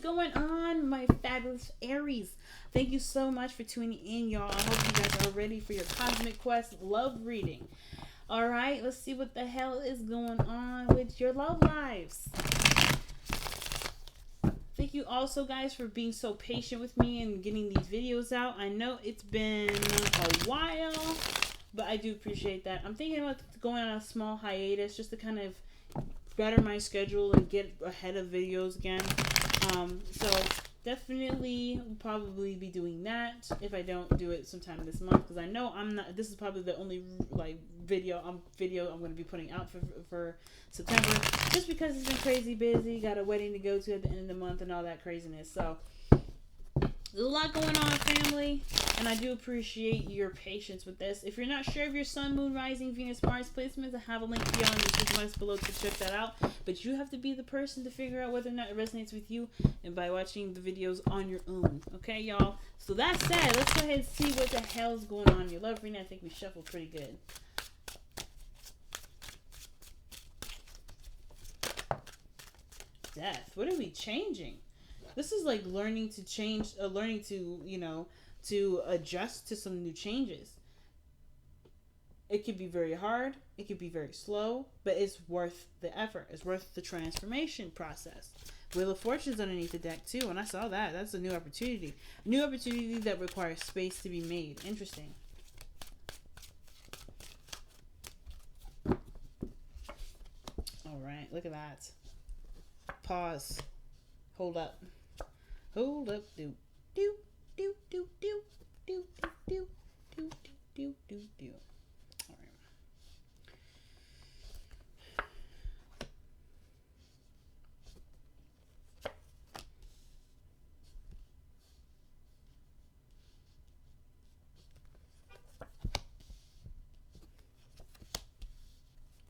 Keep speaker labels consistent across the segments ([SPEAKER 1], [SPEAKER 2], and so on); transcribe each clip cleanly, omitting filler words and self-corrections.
[SPEAKER 1] going on, my fabulous Aries? Thank you so much for tuning in, y'all. I hope you guys are ready for your Cosmic Quest love reading. Alright, let's see what the hell is going on with your love lives. Thank you also, guys, for being so patient with me and getting these videos out. I know it's been a while, but I do appreciate that. I'm thinking about going on a small hiatus just to kind of better my schedule and get ahead of videos again. So definitely will probably be doing that if I don't do it sometime this month, because I know this is probably the only like video I'm going to be putting out for September, just because it's been crazy busy, got a wedding to go to at the end of the month and all that craziness. So there's a lot going on, family, and I do appreciate your patience with this. If you're not sure of your Sun, Moon, Rising, Venus, Mars placements, I have a link beyond the description below to check that out. But you have to be the person to figure out whether or not it resonates with you, and by watching the videos on your own. Okay, y'all? So that said, let's go ahead and see what the hell's going on in your love reading. I think we shuffled pretty good. Death. What are we changing? This is like learning to change, learning to, to adjust to some new changes. It could be very hard. It could be very slow, but it's worth the effort. It's worth the transformation process. Wheel of Fortune's underneath the deck too, and I saw that. That's a new opportunity. A new opportunity that requires space to be made. Interesting. All right, look at that. Pause. Hold up. Hold up, do do do do do do do do do do do. All right.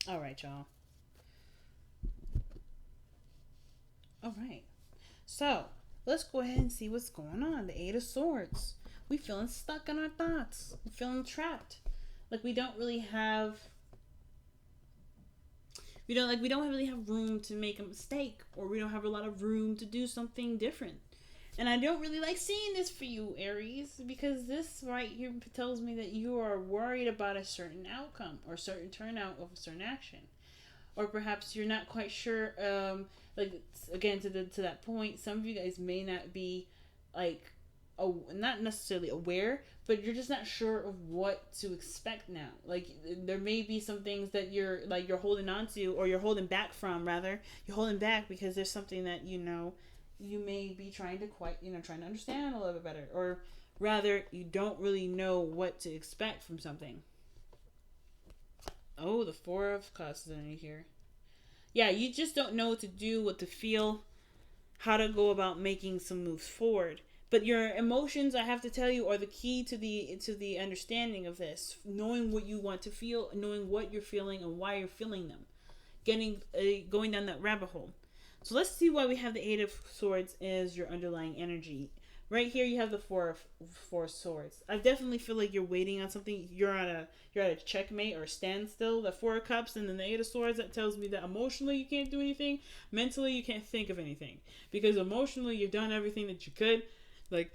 [SPEAKER 1] All right, y'all. All right. So let's go ahead and see what's going on. The Eight of Swords. We feeling stuck in our thoughts. We feeling trapped. Like we don't really have. We don't really have room to make a mistake, or we don't have a lot of room to do something different. And I don't really like seeing this for you, Aries, because this right here tells me that you are worried about a certain outcome or certain turnout of a certain action, or perhaps you're not quite sure. Like again, to that point, some of you guys may not be like, not necessarily aware, but you're just not sure of what to expect now. Like there may be some things that you're holding on to, or you're holding back from. Rather, you're holding back because there's something that you may be trying to trying to understand a little bit better, or rather, you don't really know what to expect from something. Oh, the Four of Cups is underneath here. Yeah, you just don't know what to do, what to feel, how to go about making some moves forward. But your emotions, I have to tell you, are the key to the understanding of this. Knowing what you want to feel, knowing what you're feeling and why you're feeling them. Going down that rabbit hole. So let's see why we have the Eight of Swords as your underlying energy. Right here you have the Four of Swords. I definitely feel like you're waiting on something. You're at a checkmate or a standstill. The Four of Cups and then the Eight of Swords, that tells me that emotionally you can't do anything. Mentally you can't think of anything. Because emotionally you've done everything that you could. Like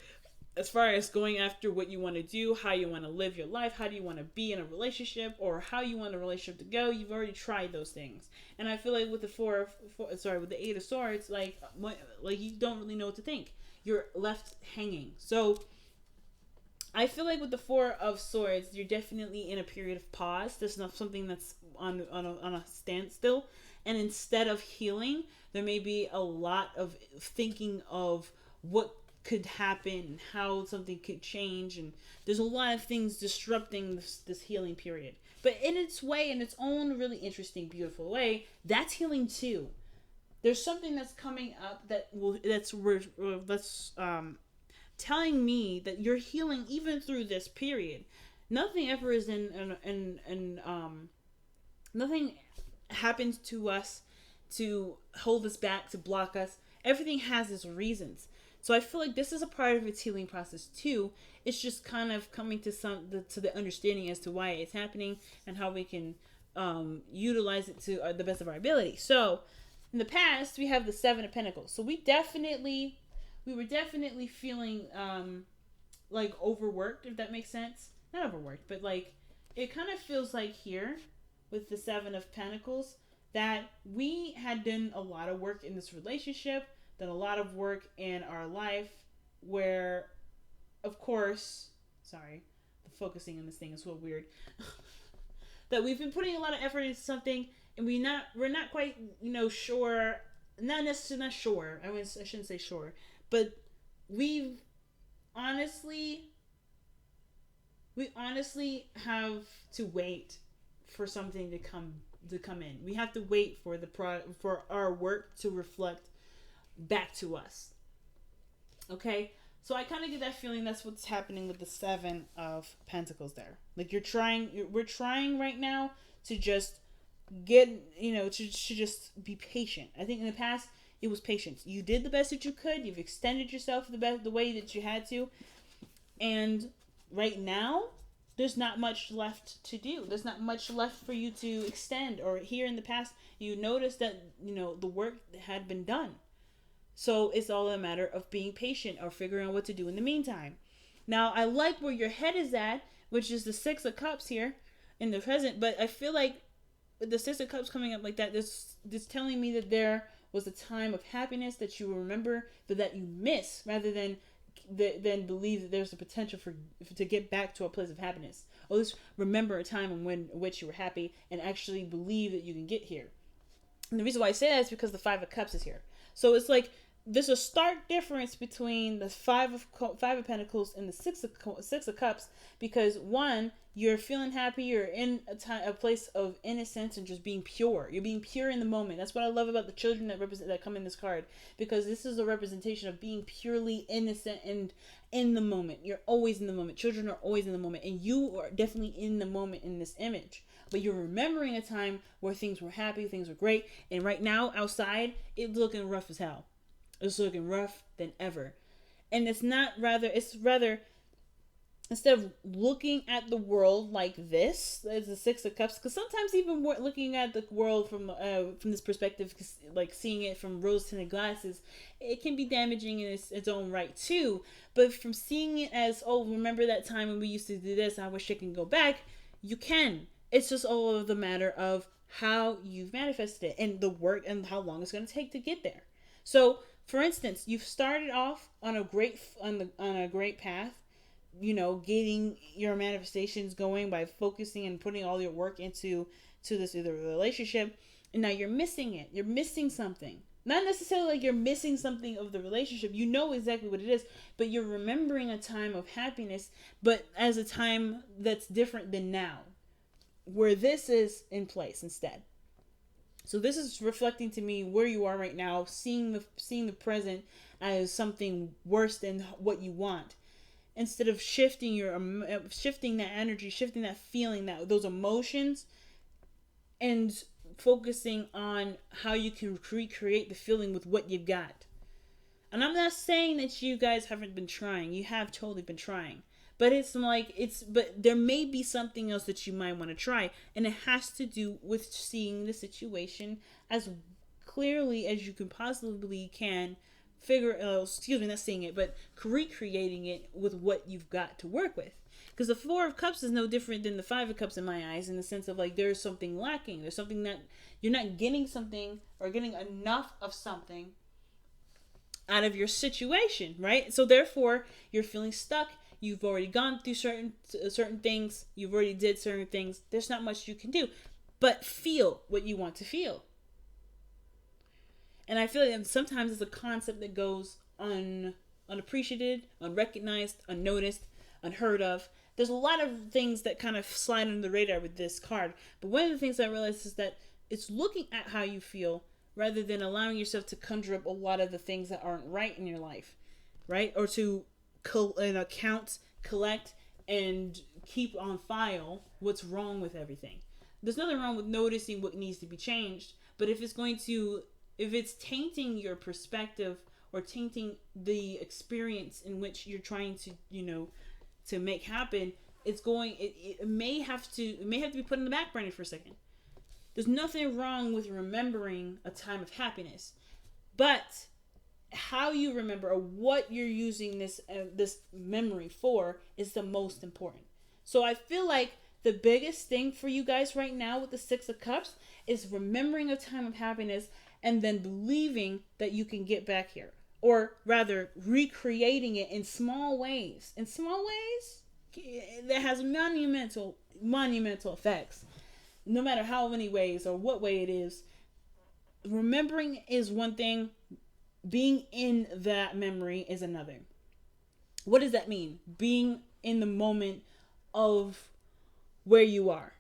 [SPEAKER 1] as far as going after what you want to do, how you want to live your life, how do you want to be in a relationship, or how you want a relationship to go, you've already tried those things. And I feel like with with the Eight of Swords, like you don't really know what to think. You're left hanging. So I feel like with the Four of Swords, you're definitely in a period of pause. There's not something that's on a standstill. And instead of healing, there may be a lot of thinking of what could happen and how something could change. And there's a lot of things disrupting this healing period. But in its way, in its own really interesting, beautiful way, that's healing too. There's something that's coming up that's telling me that you're healing even through this period. Nothing ever is nothing happens to us to hold us back, to block us. Everything has its reasons. So I feel like this is a part of its healing process too. It's just kind of coming to the understanding as to why it's happening and how we can utilize it to the best of our ability. So in the past, we have the Seven of Pentacles. So we definitely we were definitely feeling like overworked, if that makes sense. Not overworked, but like it kind of feels like here with the Seven of Pentacles that we had done a lot of work in this relationship, done a lot of work in our life, where, of course, sorry, the focusing on this thing is so weird. That we've been putting a lot of effort into something, and we're not quite, sure. Not necessarily not sure. I shouldn't say sure, but we honestly have to wait for something to come in. We have to wait for for our work to reflect back to us. Okay? So I kind of get that feeling that's what's happening with the Seven of Pentacles there. Like we're trying right now to just get, to just be patient. I think in the past it was patience. You did the best that you could. You've extended yourself the way that you had to. And right now, there's not much left to do. There's not much left for you to extend. Or here in the past, you noticed that, the work had been done. So it's all a matter of being patient or figuring out what to do in the meantime. Now, I like where your head is at, which is the Six of Cups here in the present. But I feel like with the Six of Cups coming up like that, this telling me that there was a time of happiness that you remember, but that you miss, rather than believe that there's a potential to get back to a place of happiness. Or at least remember a time in which you were happy and actually believe that you can get here. And the reason why I say that is because the Five of Cups is here. So it's like there's a stark difference between the Five of Pentacles and the Six of Cups, because one, you're feeling happy, you're in a place of innocence and just being pure. You're being pure in the moment. That's what I love about the children that come in this card, because this is a representation of being purely innocent and in the moment. You're always in the moment. Children are always in the moment, and you are definitely in the moment in this image. But you're remembering a time where things were happy, things were great, and right now outside it's looking rough as hell. It's looking rough than ever. And it's rather, instead of looking at the world like this, as the Six of Cups, because sometimes even looking at the world from this perspective, like seeing it from rose-tinted glasses, it can be damaging in its own right too. But from seeing it as, oh, remember that time when we used to do this, I wish I can go back, you can. It's just all of the matter of how you've manifested it and the work and how long it's going to take to get there. So, for instance, you've started off on a great path, getting your manifestations going by focusing and putting all your work into this either relationship, and now you're missing it. You're missing something. Not necessarily like you're missing something of the relationship. You know exactly what it is, but you're remembering a time of happiness, but as a time that's different than now, where this is in place instead. So this is reflecting to me where you are right now, seeing the present as something worse than what you want, instead of shifting that energy, shifting that feeling, those emotions, and focusing on how you can recreate the feeling with what you've got. And I'm not saying that you guys haven't been trying. You have totally been trying. But but there may be something else that you might want to try. And it has to do with seeing the situation as clearly as you can possibly can. Not seeing it, but recreating it with what you've got to work with. Because the Four of Cups is no different than the Five of Cups in my eyes, in the sense of like there's something lacking. There's something that you're not getting something or getting enough of something out of your situation, right? So therefore, you're feeling stuck. You've already gone through certain things. You've already did certain things. There's not much you can do, but feel what you want to feel. And I feel like sometimes it's a concept that goes unappreciated, unrecognized, unnoticed, unheard of. There's a lot of things that kind of slide under the radar with this card. But one of the things I realized is that it's looking at how you feel rather than allowing yourself to conjure up a lot of the things that aren't right in your life, right? Or to count, collect, and keep on file what's wrong with everything. There's nothing wrong with noticing what needs to be changed, but if it's tainting your perspective or tainting the experience in which you're trying to make happen, it may have to be put in the back burner for a second. There's nothing wrong with remembering a time of happiness, but how you remember or what you're using this memory for is the most important. So I feel like the biggest thing for you guys right now with the Six of Cups is remembering a time of happiness and then believing that you can get back here. Or rather, recreating it in small ways. In small ways, that has monumental effects. No matter how many ways or what way it is. Remembering is one thing. Being in that memory is another. What does that mean? Being in the moment of where you are.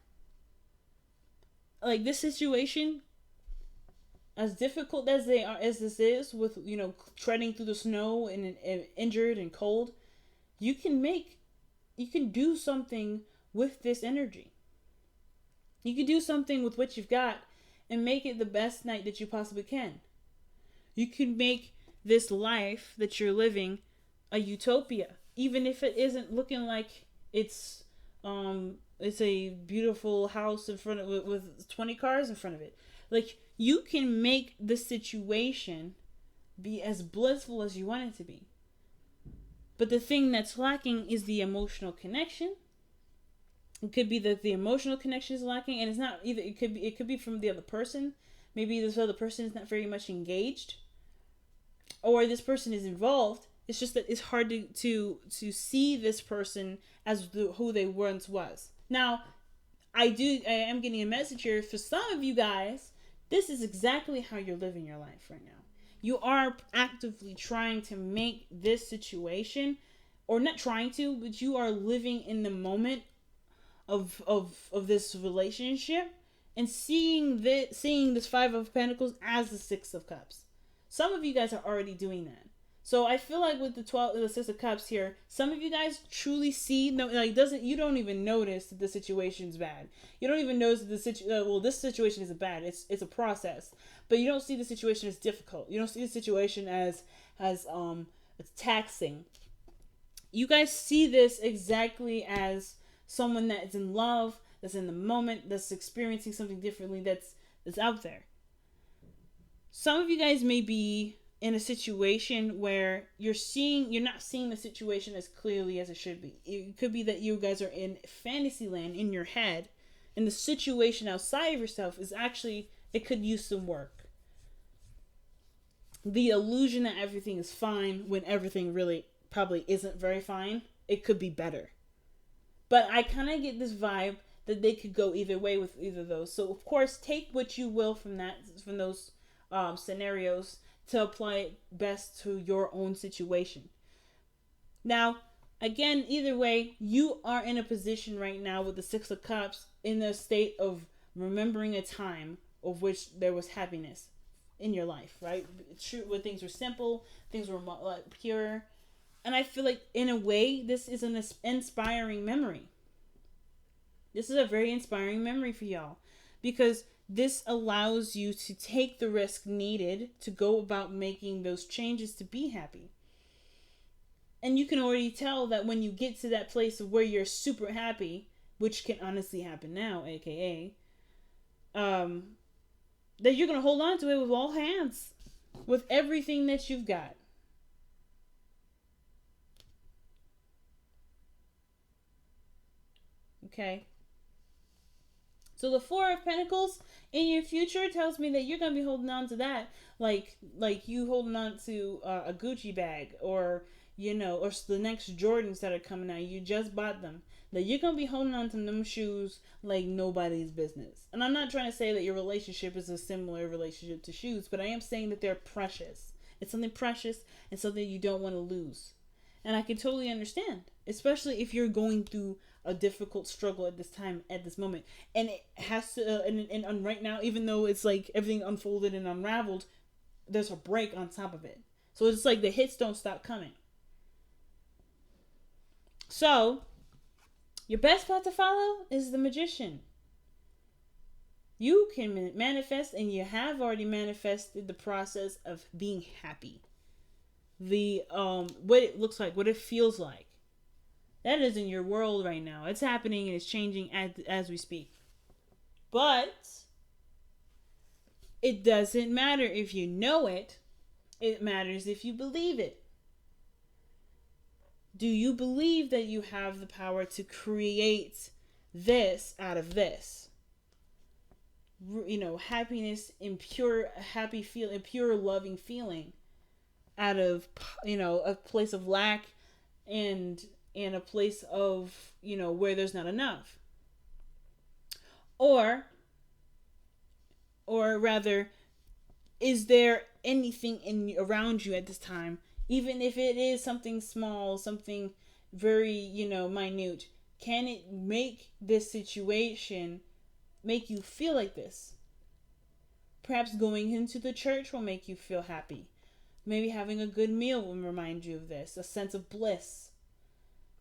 [SPEAKER 1] Like this situation, as difficult as this is with, treading through the snow and injured and cold, you can do something with this energy. You can do something with what you've got and make it the best night that you possibly can. You can make this life that you're living a utopia, even if it isn't looking like it's a beautiful house in front of with 20 cars in front of it. Like, you can make the situation be as blissful as you want it to be. But the thing that's lacking is the emotional connection. It could be that the emotional connection is lacking, and it's not either. It could be from the other person. Maybe this other person is not very much engaged, or this person is involved. It's just that it's hard to see this person as who they once was. Now, I am getting a message here for some of you guys. This is exactly how you're living your life right now. You are actively trying to make this situation, or not trying to, but you are living in the moment of this relationship and seeing this Five of Pentacles as the Six of Cups. Some of you guys are already doing that. So I feel like with the Six of Cups here, some of you guys truly see, you don't even notice that the situation's bad. You don't even notice that this situation isn't bad. It's a process. But you don't see the situation as difficult. You don't see the situation as taxing. You guys see this exactly as someone that is in love, that's in the moment, that's experiencing something differently, that's out there. Some of you guys may be in a situation where you're not seeing the situation as clearly as it should be. It could be that you guys are in fantasy land in your head, and the situation outside of yourself is actually, it could use some work. The illusion that everything is fine when everything really probably isn't very fine. It could be better. But I kind of get this vibe that they could go either way with either of those. So of course, take what you will from those scenarios to apply it best to your own situation. Now, again, either way, you are in a position right now with the Six of Cups in a state of remembering a time of which there was happiness in your life, right? True, when things were simple, things were pure. And I feel like, in a way, this is an inspiring memory. This is a very inspiring memory for y'all. Because this allows you to take the risk needed to go about making those changes to be happy. And you can already tell that when you get to that place of where you're super happy, which can honestly happen now, aka, that you're going to hold on to it with all hands. With everything that you've got. Okay. So the Four of Pentacles in your future tells me that you're going to be holding on to that. Like you holding on to a Gucci bag or the next Jordans that are coming out. You just bought them. That you're going to be holding on to them shoes like nobody's business. And I'm not trying to say that your relationship is a similar relationship to shoes, but I am saying that they're precious. It's something precious and something you don't want to lose. And I can totally understand, especially if you're going through a difficult struggle at this moment. And it has to, and right now, even though it's like everything unfolded and unraveled, there's a break on top of it. So it's like the hits don't stop coming. So, your best path to follow is the Magician. You can manifest, and you have already manifested the process of being happy. What it looks like, what it feels like. That is in your world right now. It's happening and it's changing as we speak. But it doesn't matter if you know it It matters if you believe it. Do you believe that you have the power to create this out of this? Happiness and pure happy feel and pure loving feeling out of, a place of lack and a place of, where there's not enough. Or rather, is there anything around you at this time, even if it is something small, something very, minute, can it make this situation make you feel like this? Perhaps going into the church will make you feel happy. Maybe having a good meal will remind you of this, a sense of bliss.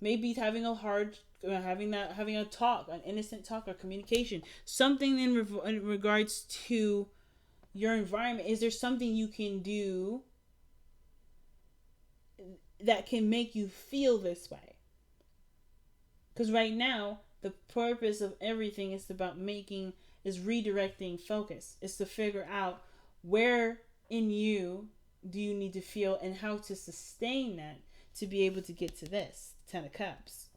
[SPEAKER 1] Maybe having having a talk, an innocent talk or communication, something in regards to your environment. Is there something you can do that can make you feel this way? Because right now, the purpose of everything is redirecting focus. It's to figure out where in you do you need to feel and how to sustain that to be able to get to this 10 of Cups.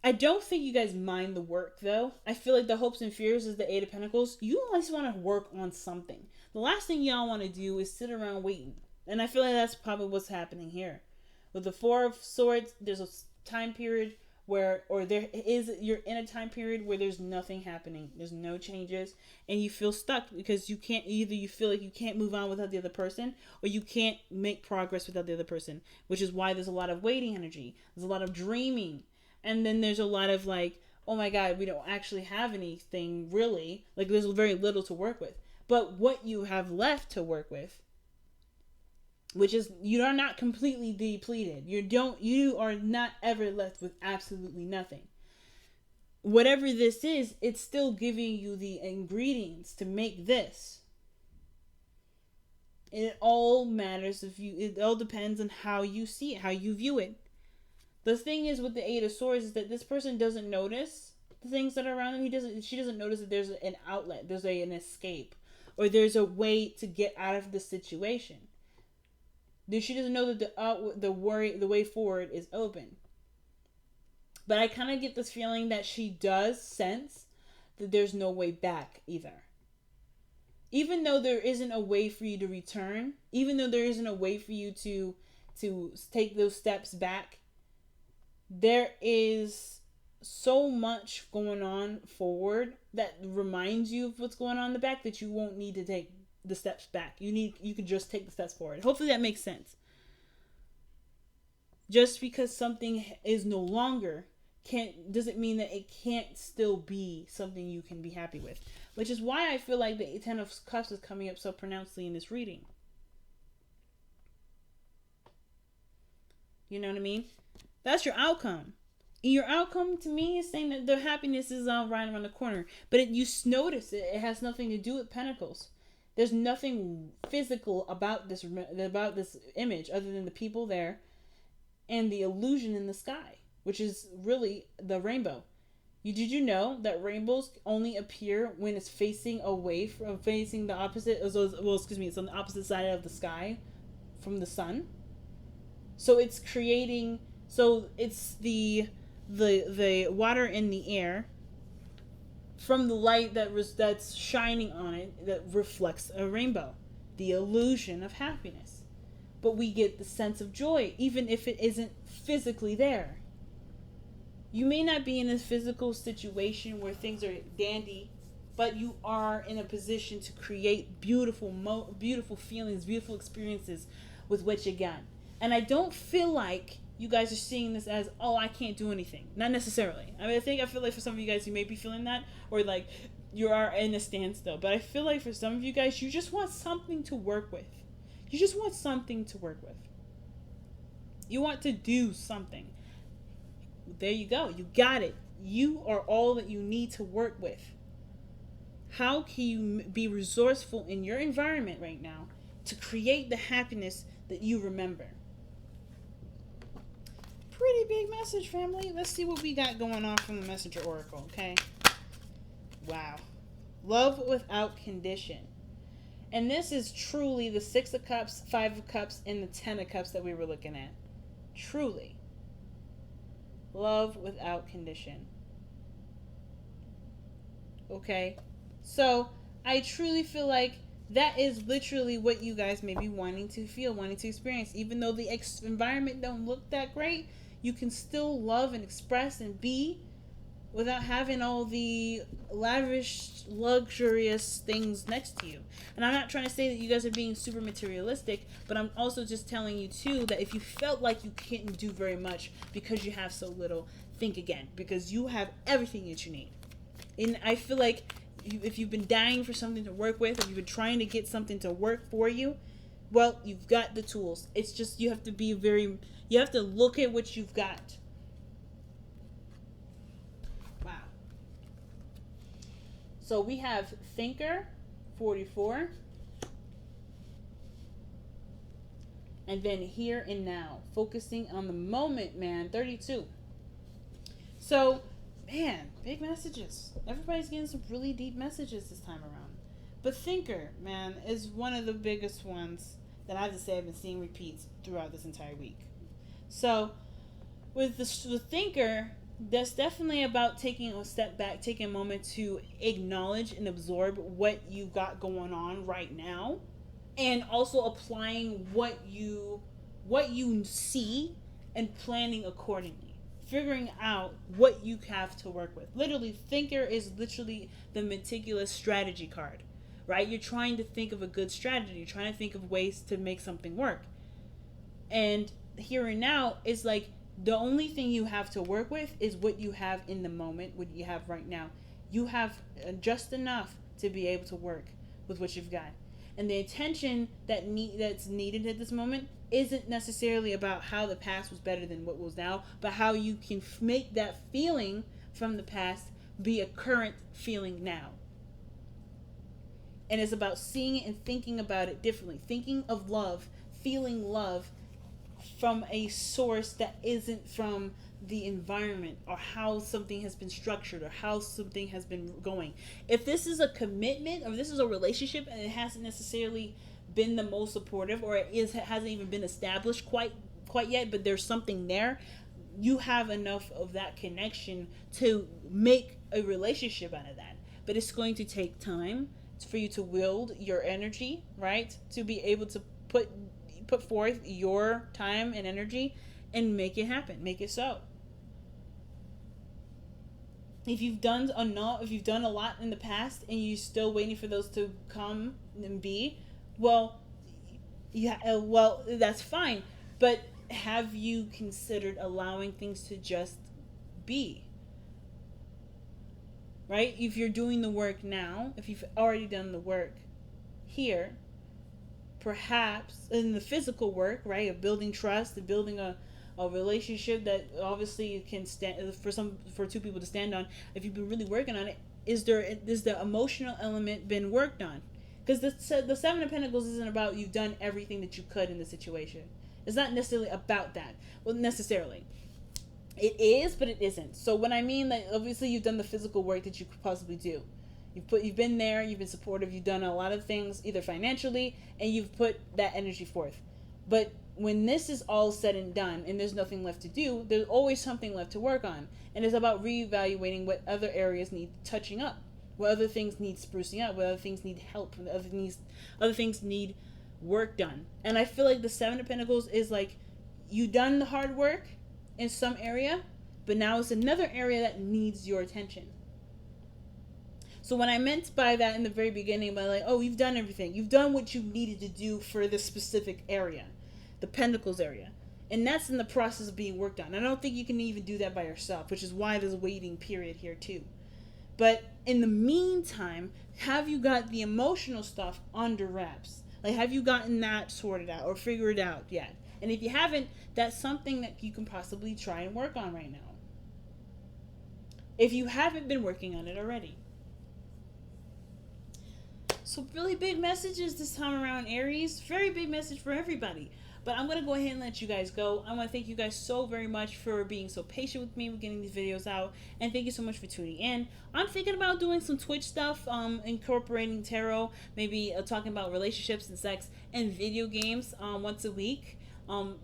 [SPEAKER 1] I don't think you guys mind the work, though. I feel like the hopes and fears is the 8 of Pentacles. You always want to work on something. The last thing y'all want to do is sit around waiting. And I feel like that's probably what's happening here. With the 4 of Swords, there's a time period you're in a time period where there's nothing happening. There's no changes. And you feel stuck because you feel like you can't move on without the other person, or you can't make progress without the other person. Which is why there's a lot of waiting energy. There's a lot of dreaming. And then there's a lot of like, oh my God, we don't actually have anything really. Like there's very little to work with. But what you have left to work with, which is you are not completely depleted. You are not ever left with absolutely nothing. Whatever this is, it's still giving you the ingredients to make this. And it all matters it all depends on how you see it, how you view it. The thing is with the 8 of Swords is that this person doesn't notice the things that are around them. She doesn't notice that there's an outlet, there's an escape, or there's a way to get out of the situation. She doesn't know that the way forward is open. But I kind of get this feeling that she does sense that there's no way back either. Even though there isn't a way for you to return, even though there isn't a way for you to take those steps back, there is so much going on forward that reminds you of what's going on in the back that you won't need to take the steps back. You can just take the steps forward. Hopefully that makes sense. Just because something is no longer doesn't mean that it can't still be something you can be happy with. Which is why I feel like the 10 of Cups is coming up so pronouncedly in this reading. You know what I mean? That's your outcome. And your outcome to me is saying that the happiness is right around the corner. But you notice it has nothing to do with Pentacles. There's nothing physical about this image other than the people there and the illusion in the sky, which is really the rainbow. Did you know that rainbows only appear when it's facing the opposite? It's on the opposite side of the sky from the sun. So it's creating. So it's the water in the air from the light that's shining on it that reflects a rainbow, the illusion of happiness. But we get the sense of joy even if it isn't physically there. You may not be in a physical situation where things are dandy, but you are in a position to create beautiful feelings, beautiful experiences with what you got. And I don't feel like you guys are seeing this as, oh, I can't do anything. Not necessarily. I feel like for some of you guys, you may be feeling that, or like you are in a standstill. But I feel like for some of you guys, you just want something to work with. You just want something to work with. You want to do something. There you go. You got it. You are all that you need to work with. How can you be resourceful in your environment right now to create the happiness that you remember? Pretty big message, family. Let's see what we got going on from the Messenger Oracle, okay? Wow. Love without condition. And this is truly the Six of Cups, Five of Cups, and the Ten of Cups that we were looking at. Truly. Love without condition. Okay? So, I truly feel like that is literally what you guys may be wanting to feel, wanting to experience. Even though the environment don't look that great, you can still love and express and be without having all the lavish, luxurious things next to you. And I'm not trying to say that you guys are being super materialistic, but I'm also just telling you too that if you felt like you couldn't do very much because you have so little, think again, because you have everything that you need. And I feel like if you've been dying for something to work with, if you've been trying to get something to work for you, well, you've got the tools. It's just you have to look at what you've got. Wow. So we have Thinker, 44. And then Here and Now, focusing on the moment, man, 32. So, man, big messages. Everybody's getting some really deep messages this time around. But Thinker, man, is one of the biggest ones that I have to say I've been seeing repeats throughout this entire week. So, with the Thinker, that's definitely about taking a step back, taking a moment to acknowledge and absorb what you got going on right now, and also applying what you see and planning accordingly. Figuring out what you have to work with. Literally, Thinker is literally the meticulous strategy card, right? You're trying to think of a good strategy. You're trying to think of ways to make something work. And Here and Now is like the only thing you have to work with is what you have in the moment, what you have right now. You have just enough to be able to work with what you've got. And the attention that's needed at this moment isn't necessarily about how the past was better than what was now, but how you can make that feeling from the past be a current feeling now. And it's about seeing it and thinking about it differently. Thinking of love, feeling love from a source that isn't from the environment or how something has been structured or how something has been going. If this is a commitment or this is a relationship and it hasn't necessarily been the most supportive or it hasn't even been established quite yet, but there's something there, you have enough of that connection to make a relationship out of that. But it's going to take time for you to wield your energy, right? To be able to put forth your time and energy and make it happen, make it so. If you've done a lot in the past and you're still waiting for those to come and be, well, that's fine. But have you considered allowing things to just be? Right? If you're doing the work now, if you've already done the work here, perhaps in the physical work, right, of building trust, of building a relationship that obviously can stand for two people to stand on. If you've been really working on it, is the emotional element been worked on? Because the Seven of Pentacles isn't about you've done everything that you could in the situation. It's not necessarily about that. Well, necessarily. It is, but it isn't. So when I mean that, obviously you've done the physical work that you could possibly do. You've been there, you've been supportive, you've done a lot of things, either financially, and you've put that energy forth. But when this is all said and done, and there's nothing left to do, there's always something left to work on. And it's about reevaluating what other areas need touching up, what other things need sprucing up, what other things need help, what other things need work done. And I feel like the Seven of Pentacles is like, you done the hard work in some area, but now it's another area that needs your attention. So what I meant by that in the very beginning, by like, oh, you've done everything. You've done what you needed to do for this specific area, the Pentacles area. And that's in the process of being worked on. I don't think you can even do that by yourself, which is why there's a waiting period here too. But in the meantime, have you got the emotional stuff under wraps? Like, have you gotten that sorted out or figured out yet? And if you haven't, that's something that you can possibly try and work on right now. If you haven't been working on it already. So really big messages this time around, Aries. Very big message for everybody. But I'm going to go ahead and let you guys go. I want to thank you guys so very much for being so patient with me with getting these videos out. And thank you so much for tuning in. I'm thinking about doing some Twitch stuff, incorporating tarot, maybe talking about relationships and sex and video games once a week.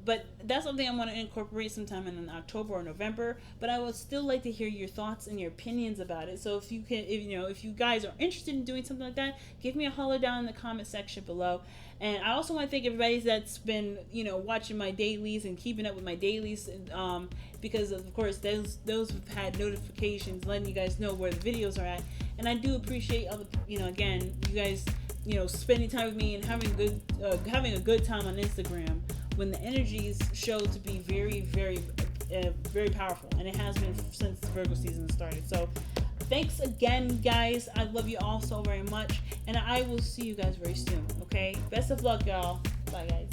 [SPEAKER 1] But that's something I want to incorporate sometime in October or November. But I would still like to hear your thoughts and your opinions about it. So if you can, if you guys are interested in doing something like that, give me a holler down in the comment section below. And I also want to thank everybody that's been, watching my dailies and keeping up with my dailies. Because of course those have had notifications letting you guys know where the videos are at. And I do appreciate again, you guys, spending time with me and having a good time on Instagram, when the energies show to be very, very, very powerful. And it has been since the Virgo season started. So thanks again, guys. I love you all so very much. And I will see you guys very soon, okay? Best of luck, y'all. Bye, guys.